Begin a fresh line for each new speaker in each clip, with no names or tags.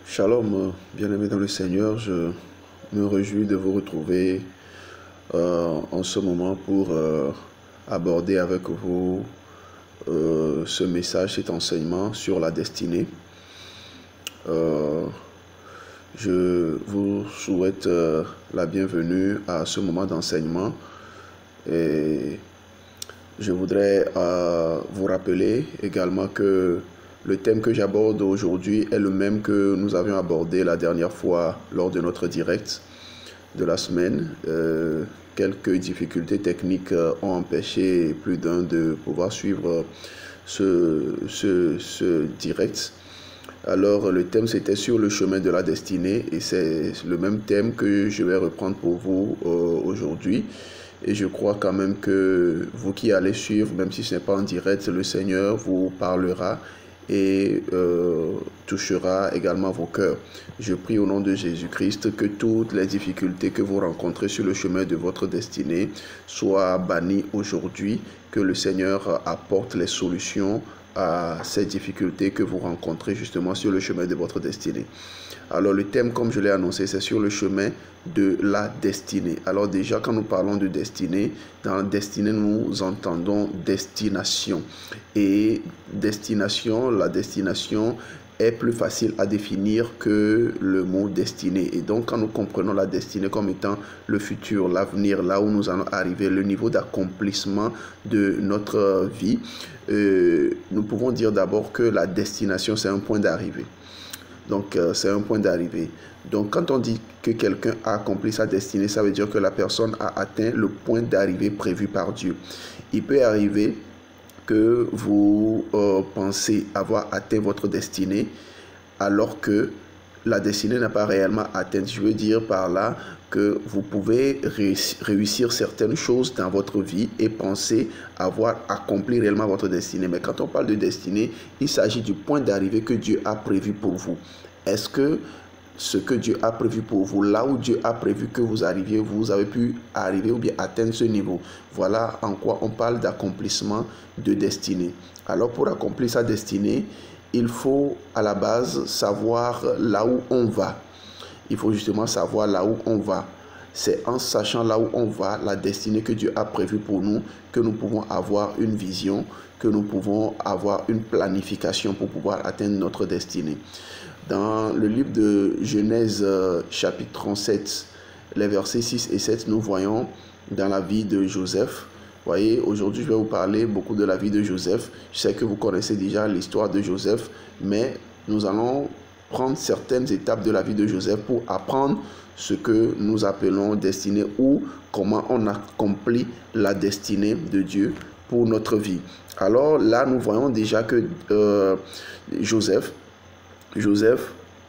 Shalom, bien-aimés dans le Seigneur, je me réjouis de vous retrouver en ce moment pour aborder avec vous ce message, cet enseignement sur la destinée. Je vous souhaite la bienvenue à ce moment d'enseignement et je voudrais vous rappeler également que le thème que j'aborde aujourd'hui est le même que nous avions abordé la dernière fois lors de notre direct de la semaine. Quelques difficultés techniques ont empêché plus d'un de pouvoir suivre ce direct. Alors le thème c'était sur le chemin de la destinée et c'est le même thème que je vais reprendre pour vous aujourd'hui. Et je crois quand même que vous qui allez suivre, même si ce n'est pas en direct, le Seigneur vous parlera et touchera également vos cœurs. Je prie au nom de Jésus-Christ que toutes les difficultés que vous rencontrez sur le chemin de votre destinée soient bannies aujourd'hui, que le Seigneur apporte les solutions à ces difficultés que vous rencontrez justement sur le chemin de votre destinée. Alors le thème, comme je l'ai annoncé, c'est sur le chemin de la destinée. Alors déjà, quand nous parlons de destinée, dans la destinée, nous entendons destination. Et destination, la destination est plus facile à définir que le mot destinée. Et donc, quand nous comprenons la destinée comme étant le futur, l'avenir, là où nous allons arriver, le niveau d'accomplissement de notre vie, nous pouvons dire d'abord que la destination, c'est un point d'arrivée. Donc, c'est un point d'arrivée. Donc, quand on dit que quelqu'un a accompli sa destinée, ça veut dire que la personne a atteint le point d'arrivée prévu par Dieu. Il peut arriver que vous pensez avoir atteint votre destinée alors que la destinée n'a pas réellement atteint. Je veux dire par là que vous pouvez réussir certaines choses dans votre vie et penser avoir accompli réellement votre destinée. Mais quand on parle de destinée, il s'agit du point d'arrivée que Dieu a prévu pour vous. Est-ce que ce que Dieu a prévu pour vous, là où Dieu a prévu que vous arriviez, vous avez pu arriver ou bien atteindre ce niveau? Voilà en quoi on parle d'accomplissement de destinée. Alors pour accomplir sa destinée, il faut à la base savoir là où on va. Il faut justement savoir là où on va. C'est en sachant là où on va, la destinée que Dieu a prévue pour nous, que nous pouvons avoir une vision, que nous pouvons avoir une planification pour pouvoir atteindre notre destinée. Dans le livre de Genèse, chapitre 37, les versets 6 et 7, nous voyons dans la vie de Joseph. Vous voyez, aujourd'hui, je vais vous parler beaucoup de la vie de Joseph. Je sais que vous connaissez déjà l'histoire de Joseph, mais nous allons prendre certaines étapes de la vie de Joseph pour apprendre ce que nous appelons destinée ou comment on accomplit la destinée de Dieu pour notre vie. Alors là, nous voyons déjà que Joseph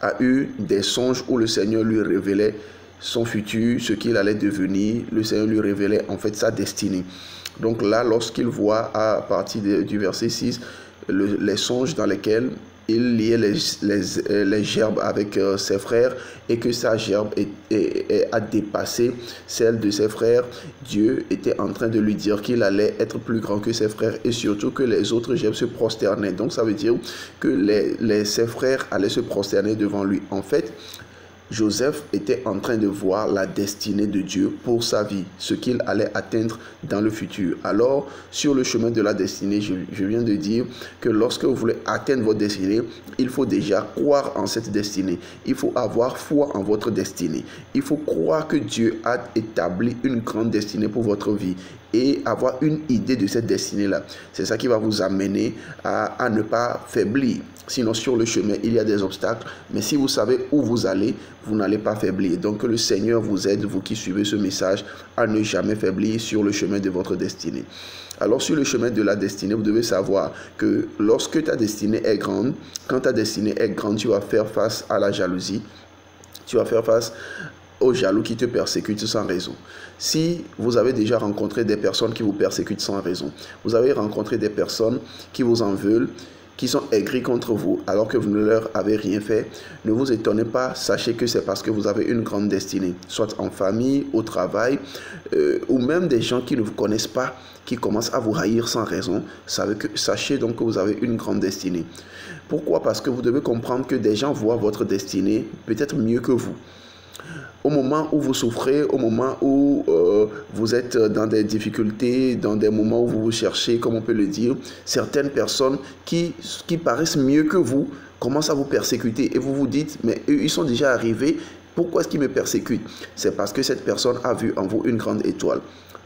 a eu des songes où le Seigneur lui révélait son futur, ce qu'il allait devenir. Le Seigneur lui révélait en fait sa destinée. Donc là, lorsqu'il voit à partir du verset 6, les songes dans lesquels il liait les gerbes avec ses frères et que sa gerbe a dépassé celle de ses frères, Dieu était en train de lui dire qu'il allait être plus grand que ses frères et surtout que les autres gerbes se prosternaient. Donc ça veut dire que ses frères allaient se prosterner devant lui. En fait, Joseph était en train de voir la destinée de Dieu pour sa vie, ce qu'il allait atteindre dans le futur. Alors, sur le chemin de la destinée, je viens de dire que lorsque vous voulez atteindre votre destinée, il faut déjà croire en cette destinée. Il faut avoir foi en votre destinée. Il faut croire que Dieu a établi une grande destinée pour votre vie et avoir une idée de cette destinée-là. C'est ça qui va vous amener à ne pas faiblir. Sinon, sur le chemin, il y a des obstacles. Mais si vous savez où vous allez, vous n'allez pas faiblir. Donc, que le Seigneur vous aide, vous qui suivez ce message, à ne jamais faiblir sur le chemin de votre destinée. Alors, sur le chemin de la destinée, vous devez savoir que lorsque ta destinée est grande, quand ta destinée est grande, tu vas faire face à la jalousie. Tu vas faire face aux jaloux qui te persécutent sans raison. Si vous avez déjà rencontré des personnes qui vous persécutent sans raison, vous avez rencontré des personnes qui vous en veulent, qui sont aigris contre vous alors que vous ne leur avez rien fait, ne vous étonnez pas, sachez que c'est parce que vous avez une grande destinée, soit en famille, au travail, ou même des gens qui ne vous connaissent pas, qui commencent à vous haïr sans raison. Sachez donc que vous avez une grande destinée. Pourquoi? Parce que vous devez comprendre que des gens voient votre destinée peut-être mieux que vous. Au moment où vous souffrez, au moment où vous êtes dans des difficultés, dans des moments où vous vous cherchez, comme on peut le dire, certaines personnes qui paraissent mieux que vous commencent à vous persécuter et vous vous dites, mais eux, ils sont déjà arrivés, pourquoi est-ce qu'ils me persécutent? C'est parce que cette personne a vu en vous une grande étoile.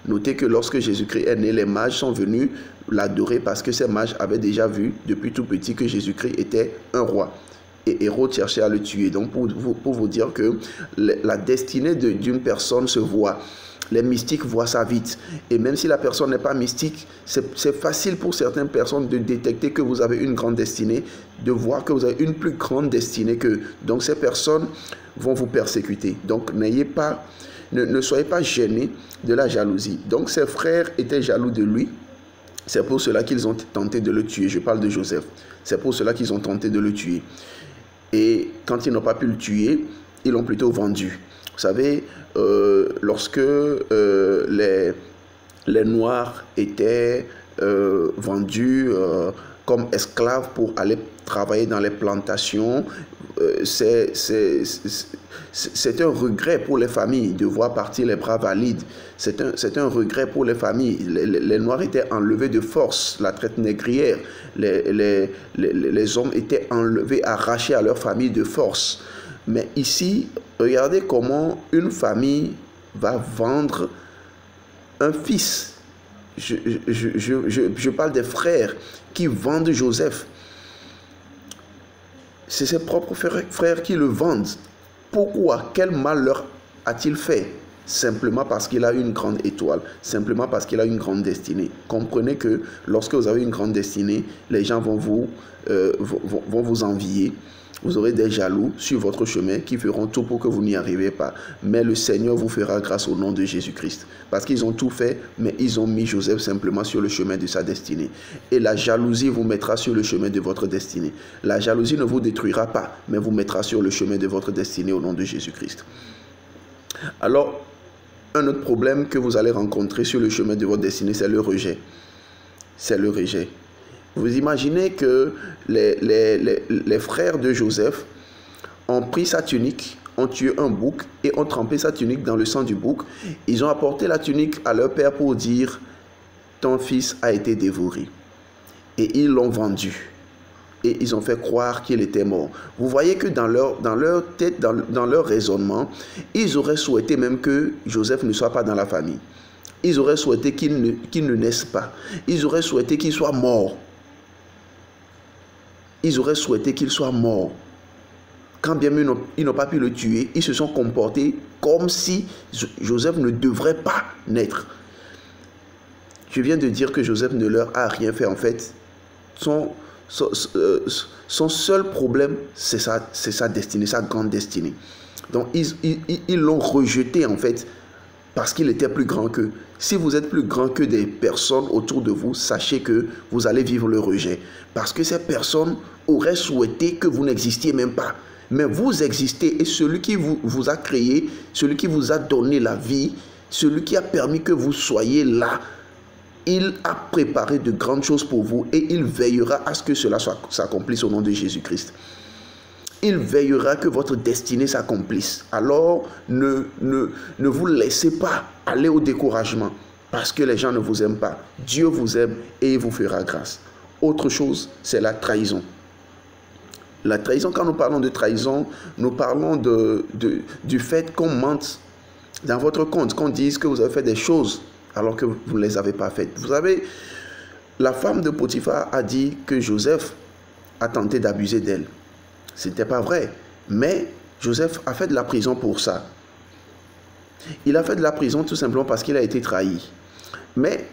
Notez que lorsque Jésus-Christ est né, les mages sont venus l'adorer parce que ces mages avaient déjà vu depuis tout petit que Jésus-Christ était un roi. Et Hérode cherchait à le tuer. Donc pour vous dire que la destinée d'une personne se voit. Les mystiques voient ça vite. Et même si la personne n'est pas mystique, c'est facile pour certaines personnes de détecter que vous avez une grande destinée, de voir que vous avez une plus grande destinée qu'eux. Donc ces personnes vont vous persécuter. Donc ne soyez pas gênés de la jalousie. Donc ses frères étaient jaloux de lui. C'est pour cela qu'ils ont tenté de le tuer. Je parle de Joseph. C'est pour cela qu'ils ont tenté de le tuer. Et quand ils n'ont pas pu le tuer, ils l'ont plutôt vendu. Vous savez, lorsque les Noirs étaient vendus comme esclaves pour aller travailler dans les plantations, c'est un regret pour les familles de voir partir les bras valides. C'est un regret pour les familles. Les Noirs étaient enlevés de force, la traite négrière. Les hommes étaient enlevés, arrachés à leur famille de force. Mais ici, regardez comment une famille va vendre un fils. Je parle des frères qui vendent Joseph. C'est ses propres frères qui le vendent. Pourquoi? Quel mal leur a-t-il fait? Simplement parce qu'il a une grande étoile, simplement parce qu'il a une grande destinée. Comprenez que lorsque vous avez une grande destinée, les gens vont vous envier. Vous aurez des jaloux sur votre chemin qui feront tout pour que vous n'y arriviez pas. Mais le Seigneur vous fera grâce au nom de Jésus-Christ. Parce qu'ils ont tout fait, mais ils ont mis Joseph simplement sur le chemin de sa destinée. Et la jalousie vous mettra sur le chemin de votre destinée. La jalousie ne vous détruira pas, mais vous mettra sur le chemin de votre destinée au nom de Jésus-Christ. Alors, un autre problème que vous allez rencontrer sur le chemin de votre destinée, c'est le rejet. C'est le rejet. Vous imaginez que les frères de Joseph ont pris sa tunique, ont tué un bouc et ont trempé sa tunique dans le sang du bouc. Ils ont apporté la tunique à leur père pour dire « Ton fils a été dévoré ». Et ils l'ont vendu. Et ils ont fait croire qu'il était mort. Vous voyez que dans leur tête, dans leur raisonnement, ils auraient souhaité même que Joseph ne soit pas dans la famille. Ils auraient souhaité qu'il ne naisse pas. Ils auraient souhaité qu'il soit mort. Ils auraient souhaité qu'il soit mort. Quand bien même ils n'ont pas pu le tuer, ils se sont comportés comme si Joseph ne devrait pas naître. Je viens de dire que Joseph ne leur a rien fait. En fait, son seul problème, c'est sa destinée, sa grande destinée. Donc, ils l'ont rejeté, en fait, parce qu'il était plus grand qu'eux. Si vous êtes plus grand que des personnes autour de vous, sachez que vous allez vivre le rejet. Parce que ces personnes auraient souhaité que vous n'existiez même pas. Mais vous existez et celui qui vous a créé, celui qui vous a donné la vie, celui qui a permis que vous soyez là, il a préparé de grandes choses pour vous et il veillera à ce que cela s'accomplisse au nom de Jésus-Christ. Il veillera que votre destinée s'accomplisse. Alors, ne vous laissez pas aller au découragement parce que les gens ne vous aiment pas. Dieu vous aime et il vous fera grâce. Autre chose, c'est la trahison. La trahison, quand nous parlons de trahison, nous parlons du fait qu'on mente dans votre compte, qu'on dise que vous avez fait des choses alors que vous ne les avez pas faites. Vous savez, la femme de Potiphar a dit que Joseph a tenté d'abuser d'elle. Ce n'était pas vrai, mais Joseph a fait de la prison pour ça. Il a fait de la prison tout simplement parce qu'il a été trahi. Mais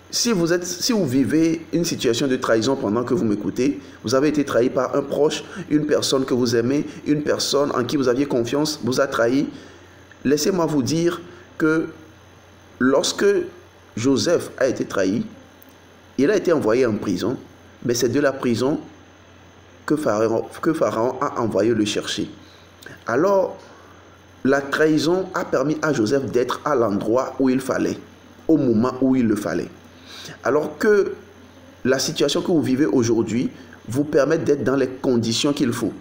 si vous vivez une situation de trahison pendant que vous m'écoutez, vous avez été trahi par un proche, une personne que vous aimez, une personne en qui vous aviez confiance, vous a trahi, laissez-moi vous dire que lorsque Joseph a été trahi, il a été envoyé en prison, mais c'est de la prison que Pharaon a envoyé le chercher. Alors, la trahison a permis à Joseph d'être à l'endroit où il fallait, au moment où il le fallait. Alors que la situation que vous vivez aujourd'hui vous permet d'être dans les conditions qu'il faut.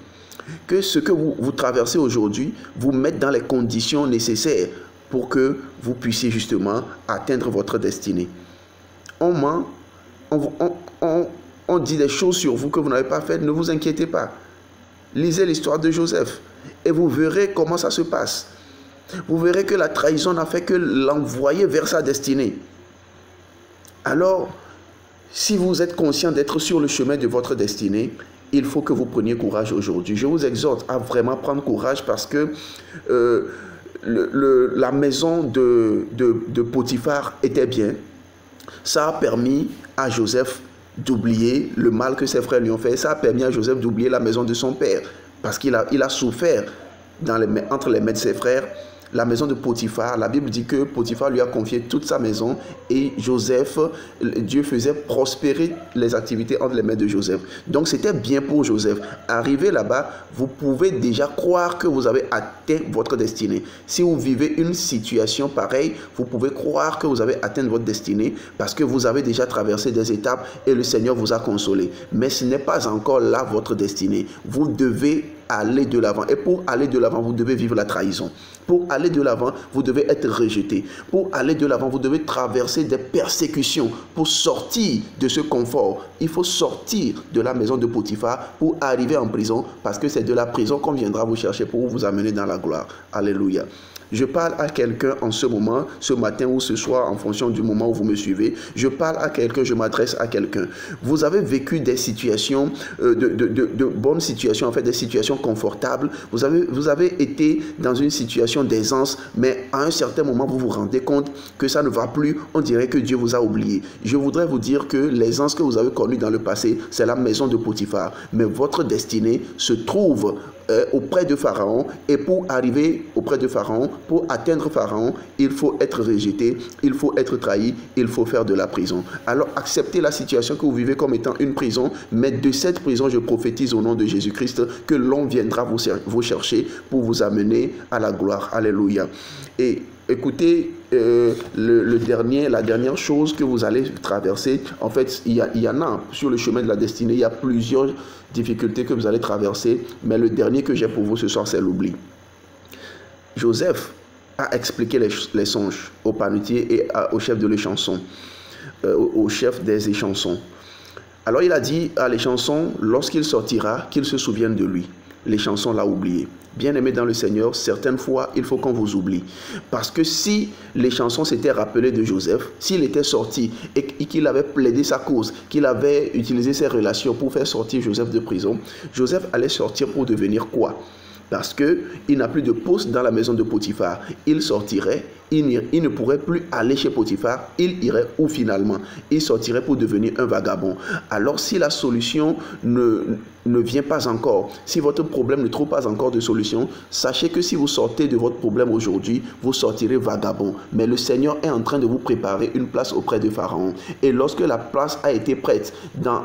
Que ce que vous traversez aujourd'hui vous mette dans les conditions nécessaires pour que vous puissiez justement atteindre votre destinée. On ment, on dit des choses sur vous que vous n'avez pas faites, ne vous inquiétez pas. Lisez l'histoire de Joseph et vous verrez comment ça se passe. Vous verrez que la trahison n'a fait que l'envoyer vers sa destinée. Alors, si vous êtes conscient d'être sur le chemin de votre destinée, il faut que vous preniez courage aujourd'hui. Je vous exhorte à vraiment prendre courage parce que la maison de Potiphar était bien. Ça a permis à Joseph d'oublier le mal que ses frères lui ont fait. Ça a permis à Joseph d'oublier la maison de son père parce qu'il a souffert entre les mains de ses frères. La maison de Potiphar, la Bible dit que Potiphar lui a confié toute sa maison et Joseph, Dieu faisait prospérer les activités entre les mains de Joseph. Donc c'était bien pour Joseph. Arrivé là-bas, vous pouvez déjà croire que vous avez atteint votre destinée. Si vous vivez une situation pareille, vous pouvez croire que vous avez atteint votre destinée parce que vous avez déjà traversé des étapes et le Seigneur vous a consolé. Mais ce n'est pas encore là votre destinée. Vous devez aller de l'avant. Et pour aller de l'avant, vous devez vivre la trahison. Pour aller de l'avant, vous devez être rejeté. Pour aller de l'avant, vous devez traverser des persécutions. Pour sortir de ce confort, il faut sortir de la maison de Potiphar pour arriver en prison, parce que c'est de la prison qu'on viendra vous chercher pour vous amener dans la gloire. Alléluia. Je parle à quelqu'un en ce moment, ce matin ou ce soir, en fonction du moment où vous me suivez. Je parle à quelqu'un, je m'adresse à quelqu'un. Vous avez vécu des situations, de bonnes situations, en fait des situations confortables. Vous avez été dans une situation d'aisance, mais à un certain moment, vous vous rendez compte que ça ne va plus. On dirait que Dieu vous a oublié. Je voudrais vous dire que l'aisance que vous avez connue dans le passé, c'est la maison de Potiphar. Mais votre destinée se trouve auprès de Pharaon, et pour arriver auprès de Pharaon, pour atteindre Pharaon, il faut être rejeté, il faut être trahi, il faut faire de la prison. Alors acceptez la situation que vous vivez comme étant une prison, mais de cette prison, je prophétise au nom de Jésus-Christ que l'on viendra vous chercher pour vous amener à la gloire. Alléluia. Et écoutez, la dernière chose que vous allez traverser, en fait, il y en a sur le chemin de la destinée, il y a plusieurs difficultés que vous allez traverser, mais le dernier que j'ai pour vous ce soir, c'est l'oubli. Joseph a expliqué les songes au panetier et au chef de l'échanson, au chef des échansons. Alors il a dit à l'échanson, lorsqu'il sortira, qu'il se souvienne de lui. L'échanson l'a oublié. Bien-aimé dans le Seigneur, certaines fois, il faut qu'on vous oublie. Parce que si l'échanson s'était rappelé de Joseph, s'il était sorti et qu'il avait plaidé sa cause, qu'il avait utilisé ses relations pour faire sortir Joseph de prison, Joseph allait sortir pour devenir quoi? Parce qu'il n'a plus de poste dans la maison de Potiphar. Il sortirait, il ne pourrait plus aller chez Potiphar. Il irait où finalement? Il sortirait pour devenir un vagabond. Alors si la solution ne vient pas encore, si votre problème ne trouve pas encore de solution, sachez que si vous sortez de votre problème aujourd'hui, vous sortirez vagabond. Mais le Seigneur est en train de vous préparer une place auprès de Pharaon. Et lorsque la place a été prête, dans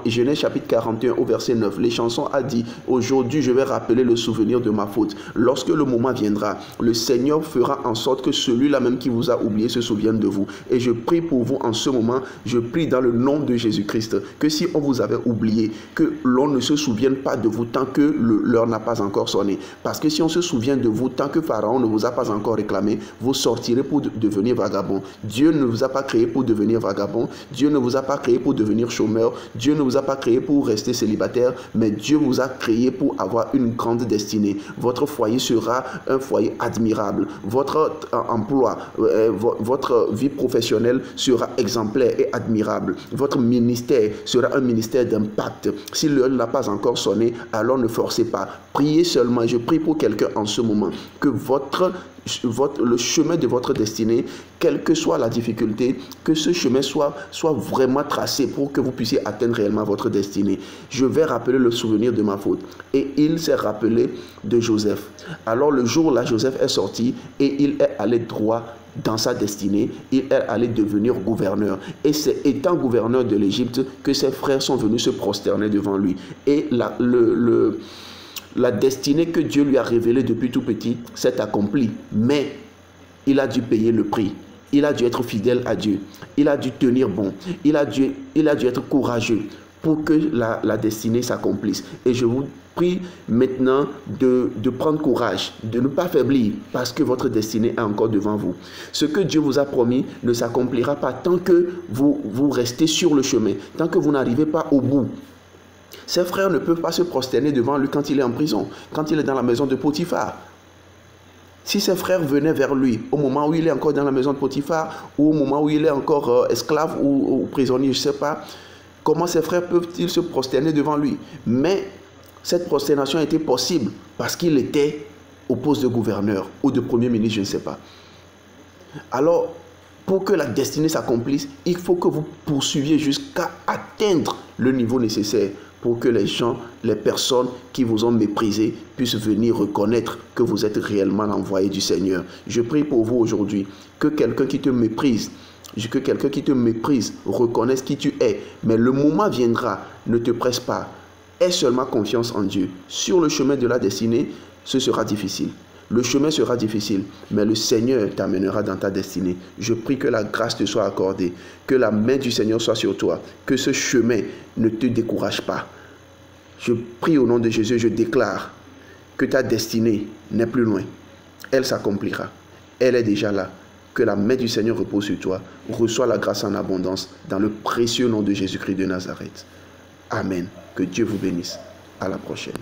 Genèse chapitre 41 au verset 9, l'échanson a dit, aujourd'hui je vais rappeler le souvenir de ma faute. Lorsque le moment viendra, le Seigneur fera en sorte que celui-là même qui vous a oublié se souvienne de vous. Et je prie pour vous en ce moment, je prie dans le nom de Jésus-Christ, que si on vous avait oublié, que l'on ne se souvienne pas de vous tant que l'heure n'a pas encore sonné. Parce que si on se souvient de vous tant que Pharaon ne vous a pas encore réclamé, vous sortirez pour devenir vagabond. Dieu ne vous a pas créé pour devenir vagabond. Dieu ne vous a pas créé pour devenir chômeur. Dieu ne vous a pas créé pour rester célibataire, mais Dieu vous a créé pour avoir une grande destinée. Votre foyer sera un foyer admirable. Votre emploi, votre vie professionnelle sera exemplaire et admirable. Votre ministère sera un ministère d'impact. Si l'heure n'a pas encore sonné, alors ne forcez pas. Priez seulement. Je prie pour quelqu'un en ce moment que le chemin de votre destinée, quelle que soit la difficulté, que ce chemin soit vraiment tracé pour que vous puissiez atteindre réellement votre destinée. Je vais rappeler le souvenir de ma faute. Et il s'est rappelé de Joseph. Alors le jour là, Joseph est sorti et il est allé droit dans sa destinée, il allait devenir gouverneur. Et c'est étant gouverneur de l'Égypte que ses frères sont venus se prosterner devant lui. Et la destinée que Dieu lui a révélée depuis tout petit s'est accomplie. Mais il a dû payer le prix. Il a dû être fidèle à Dieu. Il a dû tenir bon. Il a dû être courageux pour que la destinée s'accomplisse. Et je vous prie maintenant de prendre courage, de ne pas faiblir, parce que votre destinée est encore devant vous. Ce que Dieu vous a promis ne s'accomplira pas tant que vous restez sur le chemin, tant que vous n'arrivez pas au bout. Ses frères ne peuvent pas se prosterner devant lui quand il est en prison, quand il est dans la maison de Potiphar. Si ses frères venaient vers lui au moment où il est encore dans la maison de Potiphar, ou au moment où il est encore esclave ou prisonnier, je ne sais pas, comment ses frères peuvent-ils se prosterner devant lui? Mais cette prosternation était possible parce qu'il était au poste de gouverneur ou de premier ministre, je ne sais pas. Alors, pour que la destinée s'accomplisse, il faut que vous poursuiviez jusqu'à atteindre le niveau nécessaire pour que les gens, les personnes qui vous ont méprisé puissent venir reconnaître que vous êtes réellement l'envoyé du Seigneur. Je prie pour vous aujourd'hui que quelqu'un qui te méprise, reconnaisse qui tu es. Mais le moment viendra, ne te presse pas. Aie seulement confiance en Dieu. Sur le chemin de la destinée, ce sera difficile. Le chemin sera difficile, mais le Seigneur t'amènera dans ta destinée. Je prie que la grâce te soit accordée, que la main du Seigneur soit sur toi, que ce chemin ne te décourage pas. Je prie au nom de Jésus, je déclare que ta destinée n'est plus loin. Elle s'accomplira. Elle est déjà là. Que la main du Seigneur repose sur toi. Reçois la grâce en abondance dans le précieux nom de Jésus-Christ de Nazareth. Amen. Que Dieu vous bénisse. À la prochaine.